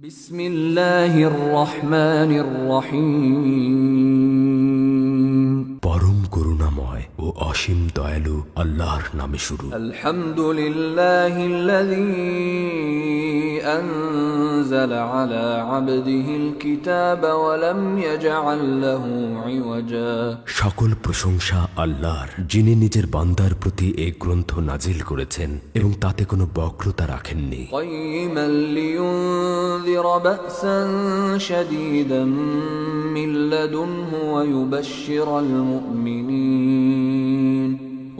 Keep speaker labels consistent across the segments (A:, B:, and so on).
A: বিসমিল্লাহির রহমানির রহিম।
B: পরম করুণাময় ও অসীম দয়ালু আল্লাহর নামে শুরু।
A: আলহামদুলিল্লাহিল্লাযী আনজালা আলা আবদিহিল কিতাবা ওয়া লাম ইয়াজআল লাহু ইওয়াজা।
B: সকল প্রশংসা আল্লাহর, যিনি নিজের বান্দার প্রতি এই গ্রন্থ নাজিল করেছেন এবং তাতে কোনো বক্রতা রাখেননি।
A: কাইয়িমান লিয়ুনযিরা বা'সান শাদীদান মিন লাদুনহু ওয়া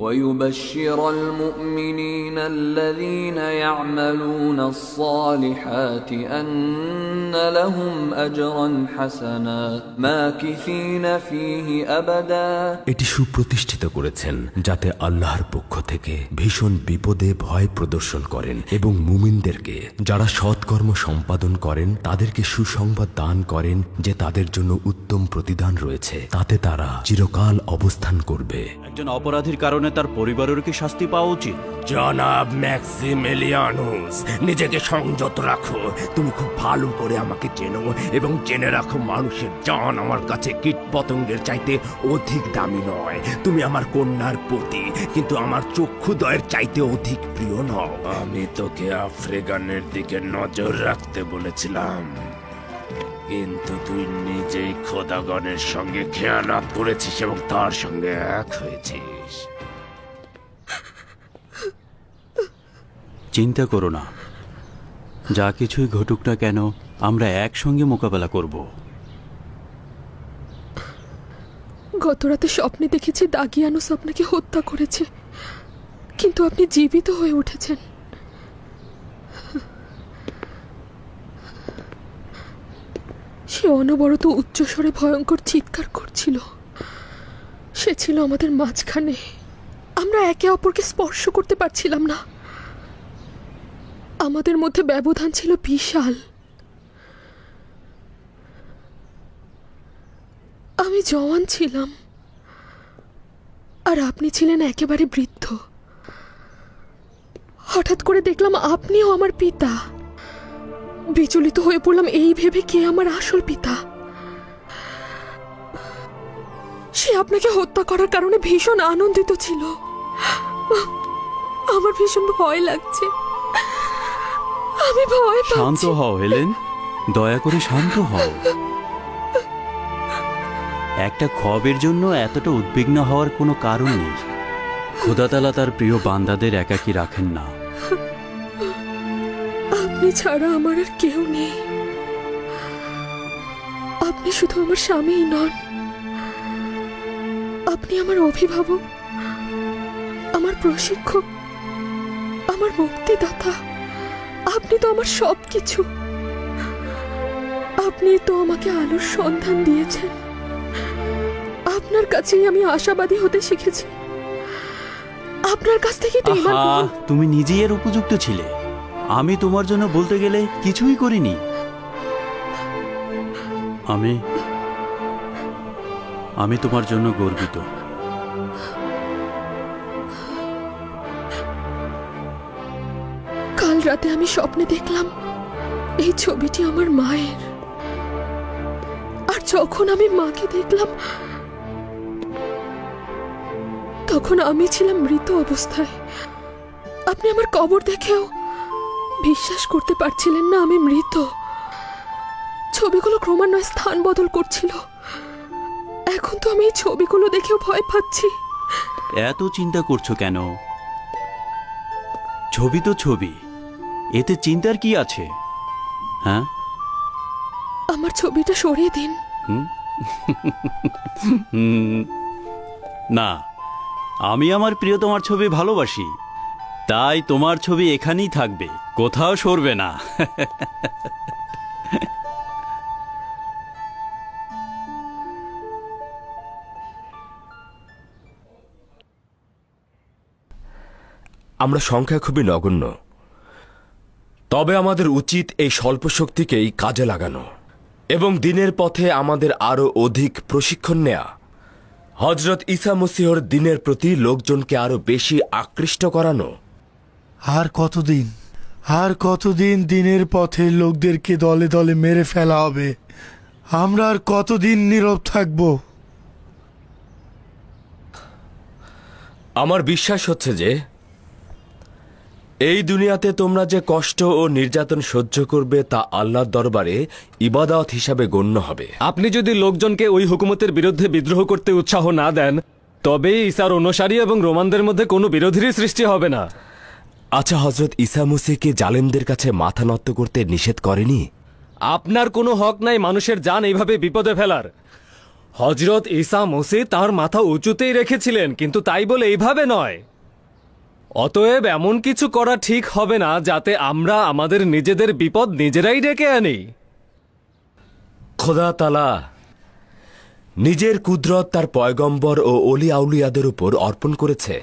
A: ويبشر المؤمنين الذين يعملون الصالحات أن لهم أجرا حسنا ماكثين فيه أبدا।
B: এটি সুপ্রতিষ্ঠিত করেছেন যাতে আল্লাহর পক্ষ থেকে ভীষণ বিপদে ভয় প্রদর্শন করেন এবং মুমিনদেরকে যারা সৎকর্ম সম্পাদন করেন তাদেরকে সুসংবাদ দান করেন যে তাদের জন্য উত্তম প্রতিদান রয়েছে, তাতে তারা চিরকাল অবস্থান করবে।
C: একজন অপরাধীর কারণে তার পরিবারের কি শাস্তি পাওয়া উচিত?
B: জনাব ম্যাক্সিমিলিয়ানুস, নিজেকে সংযত রাখো। তুমি খুব ভালো করে আমাকে চেনো এবং জেনে রাখো মানুষের জান আমার কাছে কীটপতঙ্গের চাইতে অধিক দামি নয়। তুমি আমার কন্যার পতি, কিন্তু আমার চক্ষুদয়ের চাইতে অধিক প্রিয় নও। আমি তোকে আফ্রিকানের দিকে নজর রাখতে বলেছিলাম, কিন্তু তুই নিজেই খোদাগণের সঙ্গে খেয়ানত করেছিস এবং তার সঙ্গে এক হয়েছিস।
C: চিন্তা করো না, যা কিছুই ঘটুক না কেন আমরা একসঙ্গে মোকাবেলা করব।
D: গতরাতে স্বপ্নে দেখেছি দাগিয়ানুস আপনাকে হত্যা করেছে, কিন্তু আপনি জীবিত হয়ে উঠেছেন। সে অনবরত উচ্চস্বরে ভয়ঙ্কর চিৎকার করছিল। সে ছিল আমাদের মাঝখানে, আমরা একে অপরকে স্পর্শ করতে পারছিলাম না। আমাদের মধ্যে ব্যবধান ছিল বিশাল। আমি জওয়ান ছিলাম আর আপনি ছিলেন একেবারে বৃদ্ধ। হঠাৎ করে দেখলাম আপনিও আমার পিতা। বিচলিত হয়ে পড়লাম এই ভেবে কে আমার আসল পিতা। সে আপনাকে হত্যা করার কারণে ভীষণ আনন্দিত ছিল। আমার ভীষণ ভয় লাগছে, আমি ভয় পাচ্ছি।
C: শান্ত হও হেলেন, দয়া করে শান্ত হও। একটা খবের জন্য এতটা উদ্বিগ্ন হওয়ার কোনো কারণ নেই। খোদা তাআলা তার প্রিয় বান্দাদের একাকী রাখেন না।
D: আপনি ছাড়া আমার আর কেউ নেই। আপনি শুধু আমার স্বামীই নন, আপনি আমার অভিভাবক, আমার প্রশিক্ষক, আমার মুক্তিদাতা। আপনি তো আমার সবকিছু। আপনি তো আমাকে আলোর সন্ধান দিয়েছেন। আপনার কাছেই আমি আশাবাদী হতে শিখেছি। আপনার কাছ থেকে তো
C: তুমি নিজেই এর উপযুক্ত ছিলে। আমি তোমার জন্য বলতে গেলে কিছুই করিনি। আমি তোমার জন্য গর্বিত।
D: কাল রাতে আমি স্বপ্নে দেখলাম এই ছবিটি আমার মায়ের, আর যখন আমি মাকে দেখলাম তখন আমি ছিলাম মৃত অবস্থায়। আপনি আমার কবর দেখেও বিশ্বাস করতে পারছিলেন না আমি মৃত। ছবিগুলো ক্রমান্বয়ে স্থান বদল করছিল। এখন তো আমি এই ছবিগুলো দেখেও ভয় পাচ্ছি।
C: এত চিন্তা করছো কেন? ছবি তো ছবি, এতে চিন্তার কি আছে? হ্যাঁ,
D: আমার ছবিটা সরিয়ে দিন।
C: না, আমি আমার প্রিয়তমার ছবি ভালোবাসি, তাই তোমার ছবি এখানেই থাকবে, কোথাও সরবে না।
B: আমরা সংখ্যা খুবই নগণ্য, তবে আমাদের উচিত এই স্বল্প শক্তিকেই কাজে লাগানো এবং দিনের পথে আমাদের আরো অধিক প্রশিক্ষণ নেয়া। হযরত ঈসা মসীহর দিনের প্রতি লোকজনকে আরো বেশি আকৃষ্ট করানো।
E: আর কতদিন? আর কতদিন দিনের পথের লোকদেরকে দলে দলে মেরে ফেলা হবে? আমরা আর কতদিন নীরব থাকব?
B: আমার বিশ্বাস হচ্ছে যে এই দুনিয়াতে তোমরা যে কষ্ট ও নির্যাতন সহ্য করবে তা আল্লাহর দরবারে ইবাদত হিসাবে গণ্য হবে।
F: আপনি যদি লোকজনকে ওই হুকুমতের বিরুদ্ধে বিদ্রোহ করতে উৎসাহ না দেন, তবে ঈসার অনুসারী এবং রোমানদের মধ্যে কোনো বিরোধীরই সৃষ্টি হবে না।
B: আচ্ছা, হযরত ঈসা মসীহকে জালেমদের কাছে মাথা নত করতে নিষেধ করেনি?
F: আপনার কোনো হক নাই মানুষের জান এইভাবে বিপদে ফেলার। হযরত ঈসা মসীহ তার মাথা উঁচুতেই রেখেছিলেন, কিন্তু তাই বলে এইভাবে নয়। অতএব এমন কিছু করা ঠিক হবে না যাতে আমরা আমাদের নিজেদের বিপদ নিজেরাই ডেকে আনি।
B: খোদা তাআলা নিজের কুদরত তার পয়গম্বর ও অলি আউলিয়াদের উপর অর্পণ করেছে।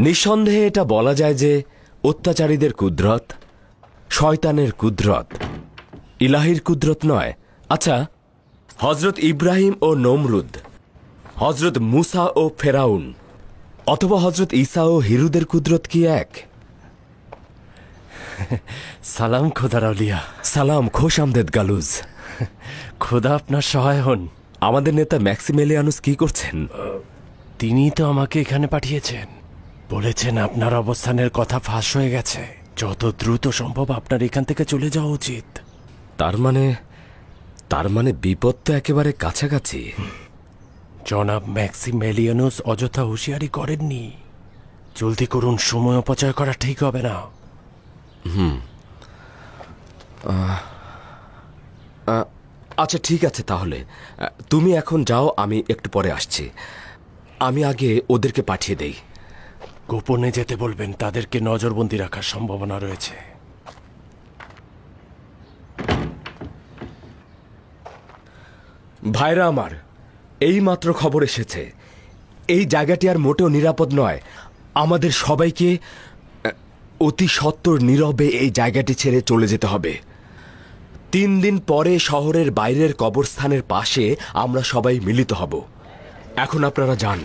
B: নিঃসন্দেহে এটা বলা যায় যে অত্যাচারীদের কুদরত শয়তানের কুদরত, ইলাহির কুদরত নয়। আচ্ছা, হযরত ইব্রাহিম ও নমরুদ, হযরত মুসা ও ফেরাউন, অথবা হযরত ঈসা ও হিরুদের কুদরত কি এক?
C: সালাম খোদার আউলিয়া।
B: সালাম, খোশ আমদেদ গালুজ।
C: খোদা আপনার সহায় হন।
B: আমাদের নেতা ম্যাক্সিমেলিয়ানুস কি করছেন?
C: তিনি তো আমাকে এখানে পাঠিয়েছেন, বলেছেন আপনার অবস্থানের কথা ফাঁস হয়ে গেছে, যত দ্রুত সম্ভব আপনার এখান থেকে চলে যাওয়া উচিত।
B: তার মানে বিপদ তো একেবারে কাছাকাছি।
C: জনাব ম্যাক্সিমেলিয়ানুস অযথা হুঁশিয়ারি করেননি। জলদি করুন, সময় অপচয় করা ঠিক হবে না।
B: আচ্ছা ঠিক আছে, তাহলে তুমি এখন যাও, আমি একটু পরে আসছি। আমি আগে ওদেরকে পাঠিয়ে দেই।
C: গোপনে যেতে বলবেন, তাদেরকে নজরবন্দি রাখার সম্ভাবনা রয়েছে।
B: ভাইরা আমার, এই মাত্র খবর এসেছে এই জায়গাটি আর মোটেও নিরাপদ নয়। আমাদের সবাইকে অতি সত্বর নীরবে এই জায়গাটি ছেড়ে চলে যেতে হবে। 3 দিন পরে শহরের বাইরের কবরস্থানের পাশে আমরা সবাই মিলিত হব। এখন আপনারা যান।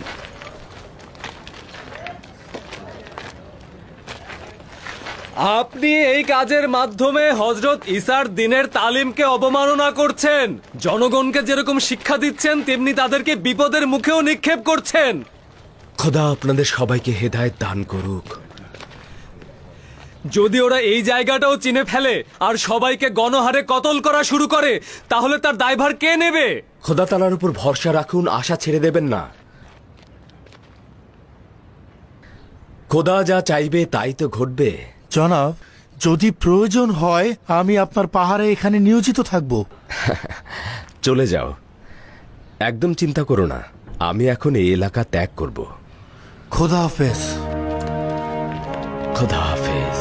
F: আপনি এই কাজের মাধ্যমে হযরত ঈসার দ্বীনের তালিমকে অবমাননা করছেন। জনগণকে যেরকম শিক্ষা দিচ্ছেন, তেমনি তাদেরকে বিপদের মুখেও নিক্ষেপ করছেন।
B: খোদা আপনাদের সবাইকে হেদায়েত দান করুক।
F: যদি ওরা এই জায়গাটাও চিনে ফেলে আর সবাইকে গণহারে কতল করা শুরু করে, তাহলে তার দায়ভার কে নেবে?
B: খোদা তাআলার উপর ভরসা রাখুন, আশা ছেড়ে দেবেন না। খোদা যা চাইবে তাই তো ঘটবে।
E: জনাব, যদি প্রয়োজন হয় আমি আপনার পাহাড়ে এখানে নিয়োজিত থাকব।
B: চলে যাও, একদম চিন্তা করো না। আমি এখন এই এলাকা ত্যাগ করব।
E: খোদা হাফেজ।
B: খোদা হাফেজ।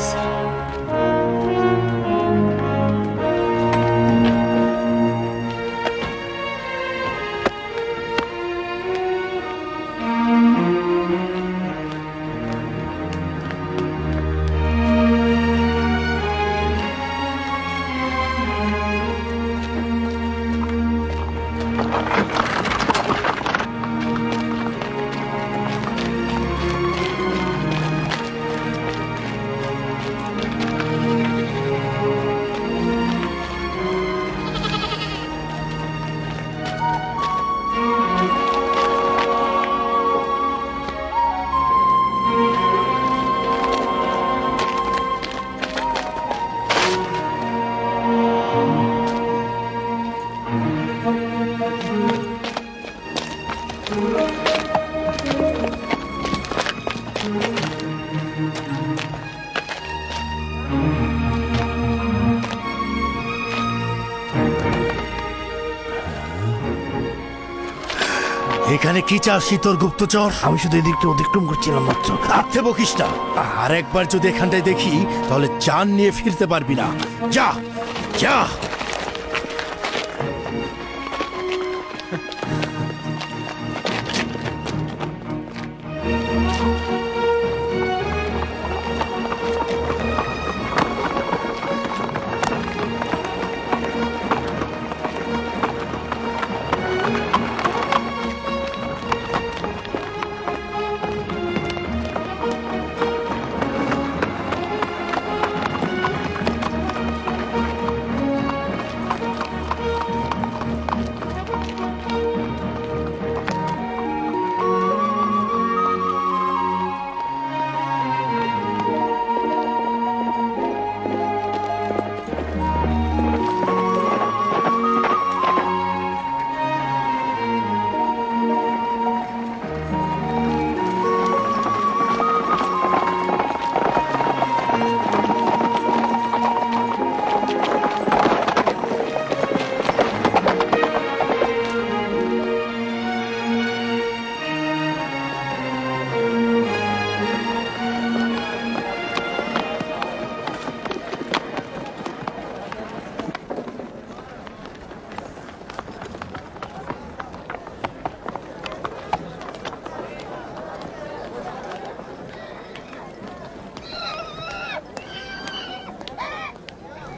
E: এখানে কি চাচ্ছি তোর গুপ্তচর?
C: আমি শুধু এদিকটা অতিক্রম করছিলাম মাত্র।
E: আত্মে বকিস না। আর একবার যদি এখানটায় দেখি তাহলে জান নিয়ে ফিরতে পারবি না। যা যা।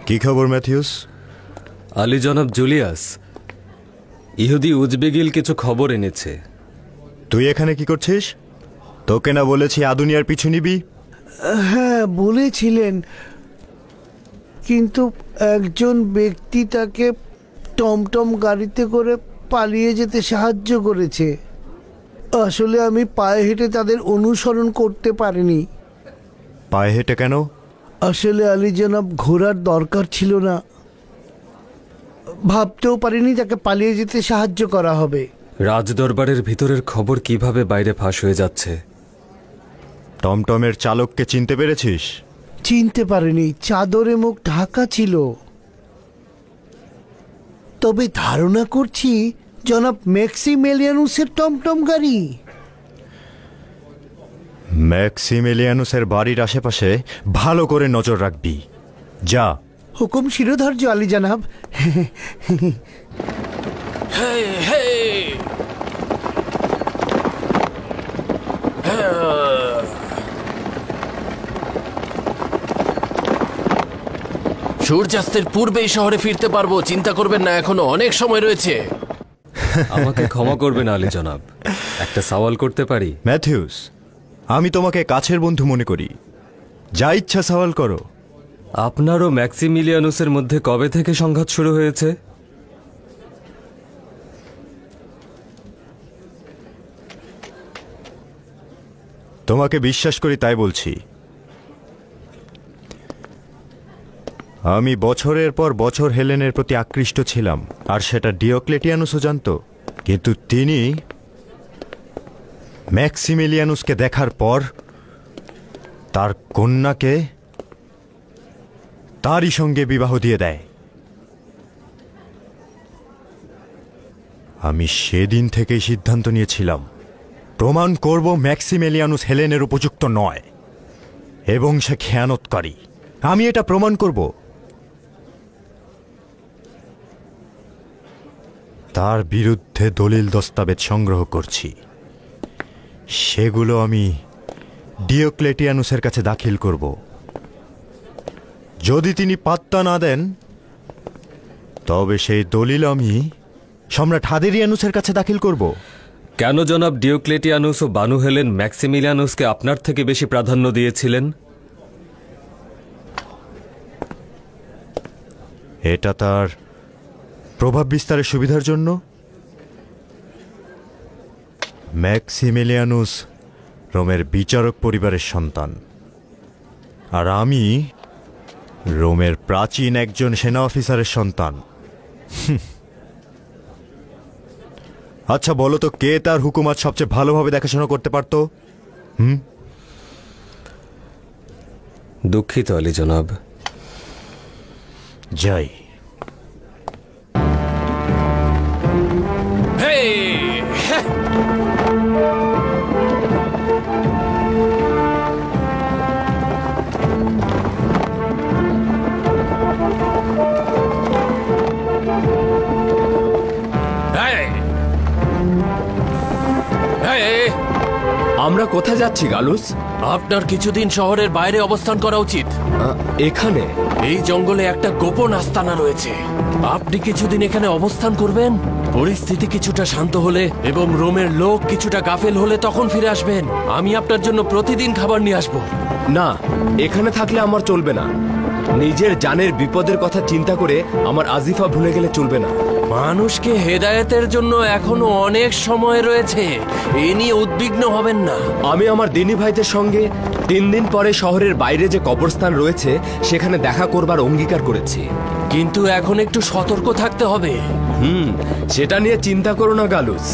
G: কি খবর ম্যাথিউস?
F: আলী জনাব জুলিয়াস, ইহুদি উজবেগিল কিছু খবর এনেছে।
G: তুই এখানে কি করছিস? তোকে না বলেছি আদুনিয়ার পিছু নিবি?
H: হ্যাঁ বলেছিলেন, কিন্তু একজন ব্যক্তি তাকে টমটম গাড়িতে করে পালিয়ে যেতে সাহায্য করেছে। আসলে আমি পায়ে হেঁটে তাদের অনুসরণ করতে পারিনি।
G: পায়ে হেঁটে কেন?
H: আসলে আলী জনাব, ঘোড়ার দরকার ছিল না। ভাবতেও পারিনি তাকে পালিয়ে যেতে সাহায্য করা হবে।
F: রাজদরবারের ভিতরের খবর কিভাবে বাইরে ফাঁস হয়ে যাচ্ছে?
G: টমটমের চালককে চিনতে পেরেছিস?
H: চিনতে পারিনি, চাদরে মুখ ঢাকা ছিল। তবে ধারণা করছি জনাব ম্যাক্সিমেলিয়ানুসের টমটম গাড়ি।
G: ম্যাক্সিমিলিয়ানুসের বাড়ির আশেপাশে ভালো করে নজর রাখবি। যা।
H: হুকুম শিরোধার্য আলী জনাব।
C: সূর্যাস্তের পূর্বেই শহরে ফিরতে পারবো, চিন্তা করবেন না, এখনো অনেক সময় রয়েছে।
F: আমাকে ক্ষমা করবেন আলী জনাব, একটা সওয়াল করতে পারি?
G: ম্যাথিউস, আমি তোমাকে কাছের বন্ধু মনে করি, যা ইচ্ছা সওয়াল করো।
F: আপনার ও ম্যাক্সিমিলিয়ানুসের মধ্যে কবে থেকে সংঘাত শুরু হয়েছে?
G: তোমাকে বিশ্বাস করি তাই বলছি। আমি বছরের পর বছর হেলেনের প্রতি আকৃষ্ট ছিলাম, আর সেটা ডিওক্লেটিয়ানুসও জানত। কিন্তু তিনি ম্যাক্সিমিলিয়ানুসকে দেখার পর তার কন্যাকে তারই সঙ্গে বিবাহ দিয়ে দেয়। আমি সেদিন থেকেই সিদ্ধান্ত নিয়েছিলাম, প্রমাণ করব ম্যাক্সিমিলিয়ানুস হেলেনের উপযুক্ত নয় এবং সে খেয়ানতকারী। আমি এটা প্রমাণ করব। তার বিরুদ্ধে দলিল দস্তাবেজ সংগ্রহ করছি, সেগুলো আমি ডিওক্লেটিয়ানুসের কাছে দাখিল করব। যদি তিনি পাত্তা না দেন, তবে সেই দলিল আমি সম্রাট হাদেরিয়ানুসের কাছে দাখিল করব।
F: কেন জনাব ডিওক্লেটিয়ানুস ও বানু হেলেন ম্যাক্সিমিলিয়ানুসকে আপনার থেকে বেশি প্রাধান্য দিয়েছিলেন?
G: এটা তার প্রভাব বিস্তারের সুবিধার জন্য। ম্যাক্সিমিলিয়ানুস রোমের বিচারক পরিবারের সন্তান, আর আমি রোমের প্রাচীন একজন সেনা অফিসারের সন্তান। আচ্ছা বলো তো, কে তার হুকুমত সবচেয়ে ভালোভাবে দেখাশোনা করতে পারত?
F: দুঃখিত আলী জনাব।
G: যাই।
C: Hey!
B: আমরা কোথায় যাচ্ছি গালুস?
C: আপনার কিছুদিন শহরের বাইরে অবস্থান করা উচিত।
B: এখানে?
C: এই জঙ্গলে একটা গোপন আস্তানা রয়েছে। আপনি কিছুদিন এখানে অবস্থান করবেন, পরিস্থিতি কিছুটা শান্ত হলে এবং রোমের লোক কিছুটা গাফেল হলে তখন ফিরে আসবেন। আমি আপনার জন্য প্রতিদিন খাবার নিয়ে আসবো।
B: না, এখানে থাকলে আমার চলবে না। নিজের জানের বিপদের কথা চিন্তা করে আমার আজিফা ভুলে গেলে চলবে না।
C: মানুষকে হেদায়েতের জন্য এখনো অনেক সময় রয়েছে, এ নিয়ে উদ্বিগ্ন হবেন না।
B: আমি আমার দিনী ভাইদের সঙ্গে 3 দিন পরে শহরের বাইরে যে কবরস্থান রয়েছে সেখানে দেখা করবার অঙ্গীকার করেছি।
C: কিন্তু এখন একটু সতর্ক থাকতে হবে।
B: সেটা নিয়ে চিন্তা করো না গালুস।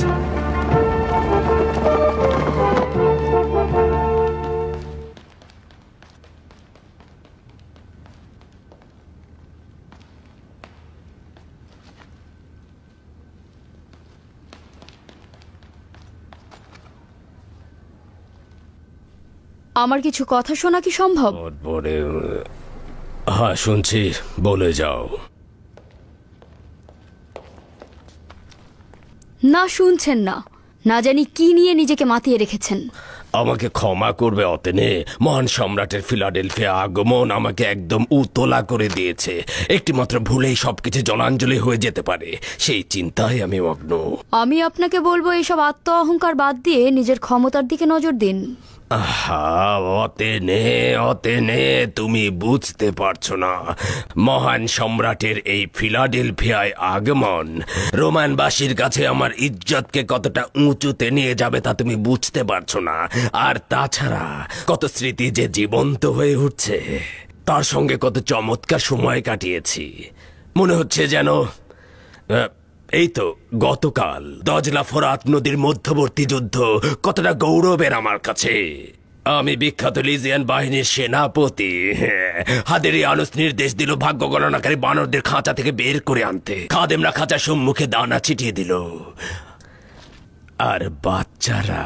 I: আমার কিছু কথা শোনা কি সম্ভব?
C: হ্যাঁ, শুনছি, বলে যাও।
I: না, শুনছেন না। না জানি কি নিয়ে নিজেকে মাতিয়ে রেখেছেন।
C: আমাকে ক্ষমা করবে অতেনে, মহান সম্রাটের ফিলাডেলফিয়া আগমন আমাকে একদম উতলা করে দিয়েছে। একটিমাত্র ভুলেই সবকিছু জলাঞ্জলি হয়ে যেতে পারে, সেই চিন্তায় আমি মগ্ন।
I: আমি আপনাকে বলবো এইসব আত্ম অহংকার বাদ দিয়ে নিজের ক্ষমতার দিকে নজর দিন।
C: অতেনে, তুমি বুঝতে পারছো না। মহান সম্রাটের এই ফিলাডেলফিয়ায় আগমন রোমানবাসীর কাছে আমার ইজ্জতকে কতটা উঁচুতে নিয়ে যাবে তা তুমি বুঝতে পারছো না। আর তাছাড়া কত স্মৃতি যে জীবন্ত হয়ে উঠছে, তার সঙ্গে কত চমৎকার সময় কাটিয়েছি। মনে হচ্ছে যেন এই তো গতকাল দজলা ফোরাত নদীর মধ্যবর্তী যুদ্ধ কতটা গৌরবের আমার কাছে। আমি বিখ্যাত লিজিয়ান বাহিনীর সেনাপতি হাদেরিয়ানুস নির্দেশ দিল ভাগ্য গণনাকারী বানরদের খাঁচা থেকে বের করে আনতে। খাদেমরা খাঁচার সম্মুখে দানা ছিটিয়ে দিল, আর বাচ্চারা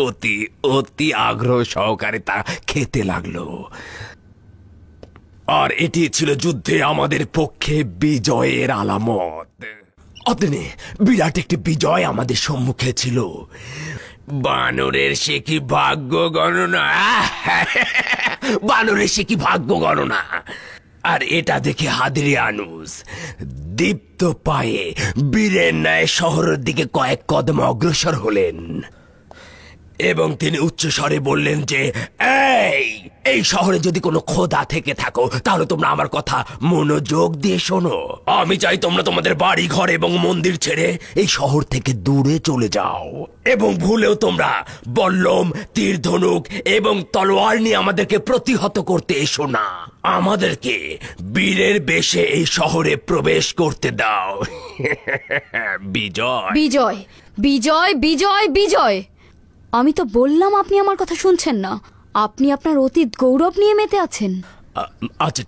C: অতি অতি আগ্রহ সহকারে তা খেতে লাগলো। আর এটি ছিল যুদ্ধে আমাদের পক্ষে বিজয়ের আলামত। অতনে বিরাট একটি বিজয় আমাদের সম্মুখে ছিল। বানরের সে কি ভাগ্য গণনা, বানরের সে কি ভাগ্য গণনা। আর এটা দেখে হাদেরিয়ানুস দীপ্ত পায়ে বীরের ন্যায় শহরের দিকে কয়েক কদম অগ্রসর হলেন এবং তিনি উচ্চস্বরে বললেন যে এই শহরে যদি কোনো খোদা থেকে থাকো তাহলে তোমরা আমার কথা মনোযোগ দিয়ে শোনো। আমি চাই তোমরা তোমাদের বাড়ি ঘর এবং মন্দির ছেড়ে এই শহর থেকে দূরে চলে যাও এবং ভুলেও তোমরা বল্লম, তীর ধনুক এবং তলোয়ার নিয়ে আমাদেরকে প্রতিহত করতে এসো না। আমাদেরকে বীরের বেশে এই শহরে প্রবেশ করতে দাও। বিজয়
I: বিজয় বিজয় বিজয় বিজয়। আমি তো বললাম আপনি আমার কথা শুনছেন না। আপনি আপনার অতীত গৌরব নিয়ে মেতে আছেন।
C: আচ্ছা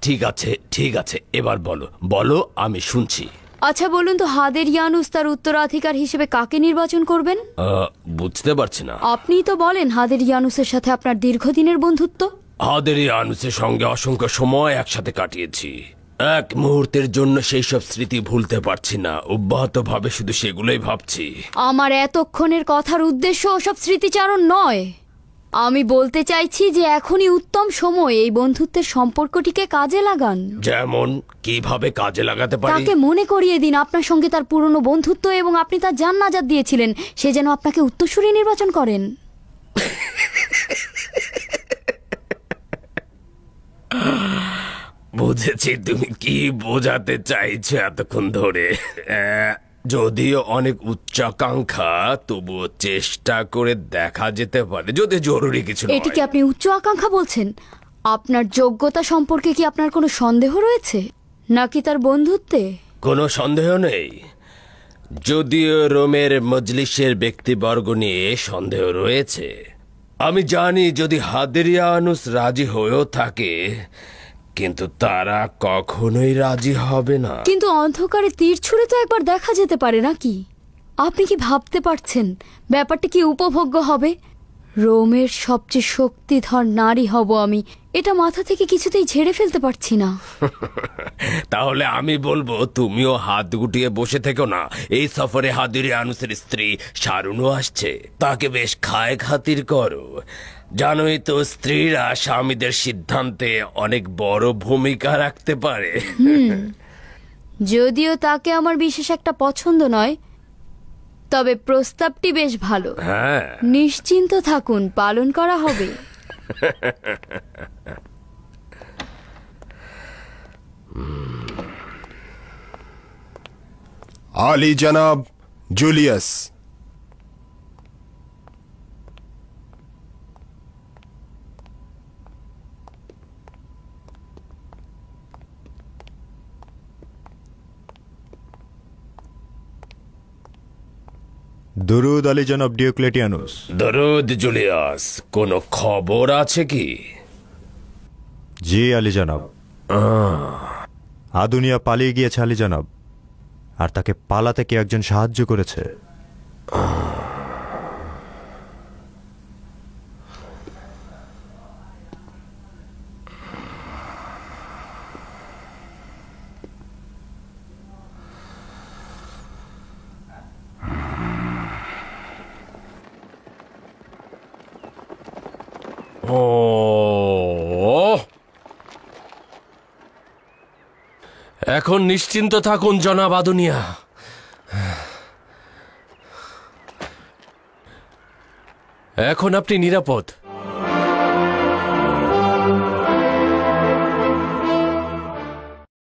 C: ঠিক আছে, এবার বলো, আমি শুনছি।
I: আচ্ছা বলুন তো, হাদেরিয়ানুস তার উত্তরাধিকার হিসেবে কাকে নির্বাচন করবেন?
C: বুঝতে পারছি না।
I: আপনিই তো বলেন হাদেরিয়ানুসের সাথে আপনার দীর্ঘদিনের বন্ধুত্ব।
C: হাদেরিয়ানুসের সঙ্গে অসংখ্য সময় একসাথে কাটিয়েছি। এক মুহূর্তের জন্য সেই সব স্মৃতি ভুলতে পারছি না। অব্যাহতভাবে শুধু সেগুলোই ভাবছি।
I: আমার এতক্ষণের কথার উদ্দেশ্য ওসব স্মৃতিচারণ নয়। আমি বলতে চাইছি যে এখনই উত্তম সময় এই বন্ধুত্বের সম্পর্কটিকে কাজে লাগান।
C: যেমন কিভাবে কাজে লাগাতে পারি?
I: তাকে মনে করিয়ে দিন আপনার সঙ্গে তার পুরনো বন্ধুত্ব এবং আপনি তার জান নাজাত দিয়েছিলেন। সে যেন আপনাকে উত্তরসূরি নির্বাচন করেন।
C: বুঝেছি তুমি কি বোঝাতে চাইছো এতক্ষণ ধরে। যদিও অনেক উচ্চাকাঙ্ক্ষা, তবুও চেষ্টা করে দেখা যেতে পারে যদি জরুরি কিছু নয়।
I: এটিকে আপনি উচ্চ আকাঙ্ক্ষা বলছেন? আপনার যোগ্যতা সম্পর্কে কি আপনার কোনো সন্দেহ রয়েছে, নাকি তার বন্ধুত্বে?
C: কোনো সন্দেহ নেই, যদিও রোমের মজলিসের ব্যক্তিবর্গ নিয়ে সন্দেহ রয়েছে। আমি জানি যদি হাদেরিয়ানুস রাজি হয়েও থাকে, কিন্তু তারা কখনোই রাজি হবে না।
I: কিন্তু অন্ধকারে তীর ছুঁড়ে তো একবার দেখা যেতে পারে নাকি? আপনি কি ভাবতে পারছেন ব্যাপারটা কি উপভোগ্য হবে? রোমের সবচেয়ে শক্তিধর নারী হব আমি, এটা মাথা থেকে কিছুতেই ঝেড়ে ফেলতে পারছি না।
C: তাহলে আমি বলবো তুমিও হাত গুটিয়ে বসে থেকো না। এই সফরে হাদিরিয়ানুসের স্ত্রী শারুনও আসছে, তাকে বেশ খায় খাতির করো। জানোই তো স্ত্রীরা স্বামীদের সিদ্ধান্তে অনেক বড় ভূমিকা রাখতে পারে।
I: যদিও তাকে আমার বিশেষ একটা পছন্দ নয়, তবে প্রস্তাবটি বেশ ভালো।
C: হ্যাঁ,
I: নিশ্চিন্ত থাকুন, পালন করা হবে।
J: আলী জনাব জুলিয়াস।
G: দরুদ আলী জনাব ডিওক্লেটিয়ানুস।
C: দরুদ জুলিয়াস। কোনো খবর আছে কি?
G: জি আলী জনাব, আদুনিয়া পালিয়ে গিয়েছে আলী জনাব, আর তাকে পালাতে কে একজন সাহায্য করেছে।
C: ও, এখন নিশ্চিন্ত থাকুন জনাব আদুনিয়া। এখন আপনি নিরাপদ।